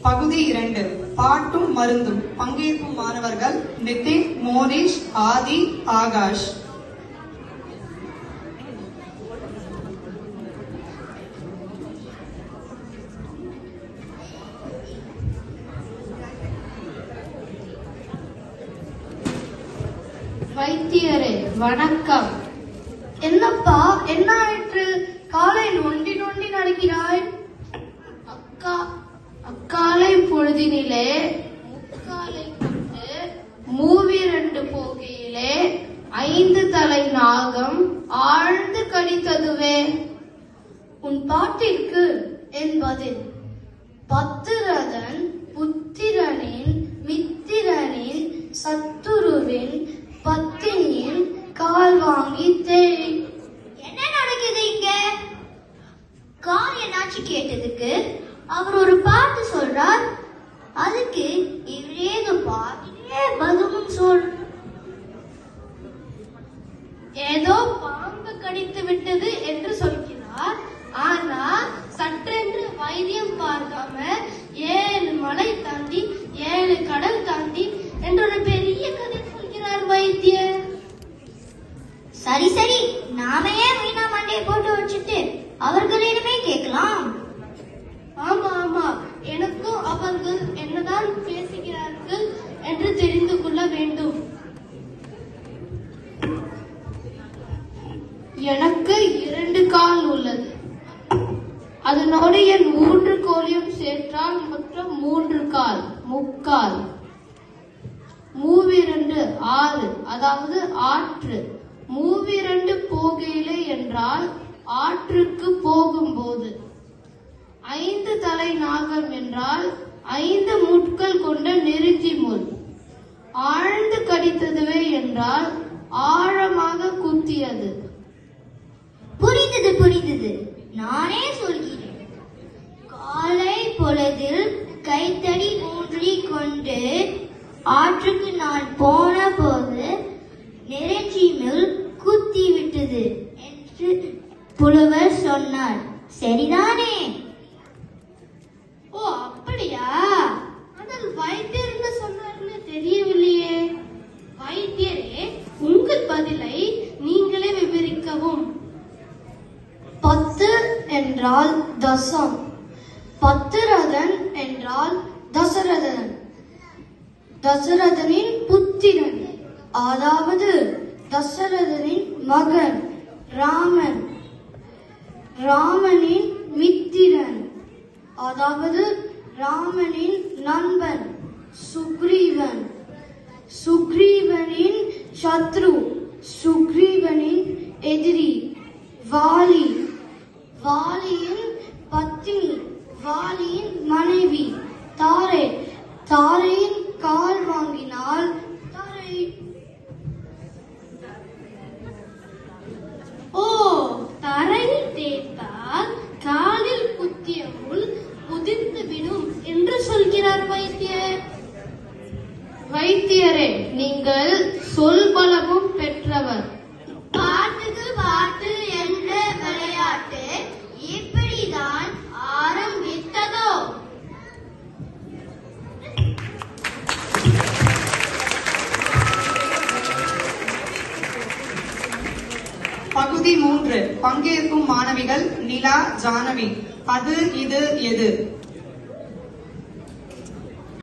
பகுதி 2 பாட்டும் மருந்தும். பங்கேற்கும் மாணவர்கள் நிதின், மோனிஷ், ஆதி, ஆகாஷ். வைத்தியரே வணக்கம். என்னப்பா, என்ன ஆயிற்று? காலை நொண்டி நொண்டி நடக்கிறாய். அக்காலை பொழுதினிலே முக்காலை கொண்டு மூவிரண்டு போகையிலே 5 தலை நாகம் ஆழ்ந்து கடித்ததுவே. உன் பாட்டிற்கு என் பதில். பத்திரதன் புத்திரனின் மித்திரனின் சத்துருவின் பத்தினியின் கால் வாங்கி தேடி. என்ன நடக்குது இங்க? கால் என்னாச்சு கேட்டதுக்கு அவர் ஒரு பாட்டு சொல்றார். அதுக்கு இவரேக பாட்டிலே பதிலும் சொல். ஏதோ பாம்பு கடித்து விட்டது என்று சொல்கிறார். ஆனா சற்றென்று வைத்தியம் பார்க்காம 7 மலை தாண்டி 7 கடல் தாண்டி என்ற ஒரு பெரிய கதை சொல்கிறார் வைத்தியர். சரி சரி, நாமையே வீணா மண்டையை போட்டு வச்சுட்டு அவர்களிடமே கேட்கலாம். ஆமா ஆமா, எனக்கும் அவர்கள் என்னதான் பேசுகிறார்கள் என்று தெரிந்து கொள்ள வேண்டும். எனக்கு 2 கால் உள்ளது. அதனோடு என் 3 கோலியும் சேர்த்தால் மொத்தம் 3 கால், முக்கால். மூவிரண்டு 6, அதாவது ஆற்று. மூவிரண்டு போகையிலே என்றால் ஆற்றுக்கு போகும்போது. 5 தலை நாகம் என்றால் 5 முட்கள் கொண்ட நெருஞ்சி முள். ஆழ்ந்து கடித்ததுவே என்றால் ஆழமாக குத்தியது. புரிந்தது புரிந்தது, நானே சொல்கிறேன். காலை பொழுதில் கைத்தடி ஊன்றிக் கொண்டு ஆற்றுக்கு நான் போன போது நெருஞ்சிமுள் குத்தி விட்டது என்று புலவர் சொன்னார். சரிதானே? ஓ அப்படியா? அதில் வைத்தியர் என்ன சொன்னார்னு தெரியவில்லையே. வைத்தியரே, உங்கள் பதிலை நீங்களே விவரிக்கவும். 10 என்றால் தசம். பத்திரதன் என்றால் தசரதன், தசரதனின் புத்திரன், அதாவது தசரதனின் மகன் ராமன். ராமனின் மித்திரன், அதாவது ராமனின் நண்பன் சுக்ரீவன். சுக்ரீவனின் சத்ரு, சுக்ரீவனின் எதிரி வாலி. வாலியின் பத்தினி, வாலியின் மனைவி தாரை. தாரையின் கால் வாங்கினால் தாரை. ஓ, தரையில் தேய்த்தால் காலில் குத்திய முள் உதிர்ந்து விடும் என்று சொல்கிறார் வைத்தியர். வைத்தியரே, நீங்கள் சொல் பலமும் பெற்றவர். பாட்டுக்கு பாட்டு என்ற விளையாட்டு இப்படிதான் ஆரம்பித்ததோ? பகுதி 3 பங்கேற்கும் மாணவிகள் நிலா, ஜானவி. அது இது எது.